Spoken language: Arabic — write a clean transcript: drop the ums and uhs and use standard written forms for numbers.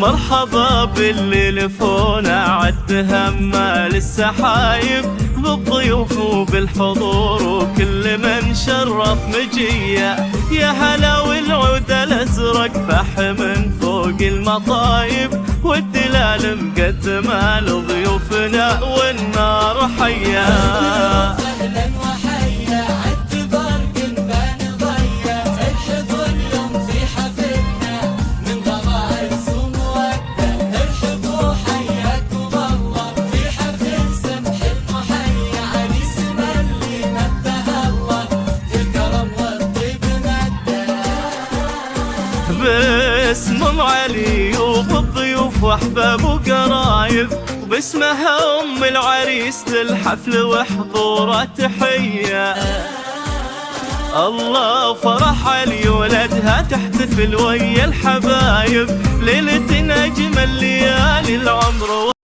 مرحبا باللي لفونا عالتهمة للسحايب، بالضيوف وبالحضور وكل من شرف مجية. يا هلا والعود الازرق فح من فوق المطايب، والدلال مقدمة لضيوفنا والنار حية. باسم علي وبالضيوف واحباب وقرايب، وباسمها ام العريس للحفل وحضوره تحيه. الله فرح علي ولدها تحتفل ويا الحبايب، ليلة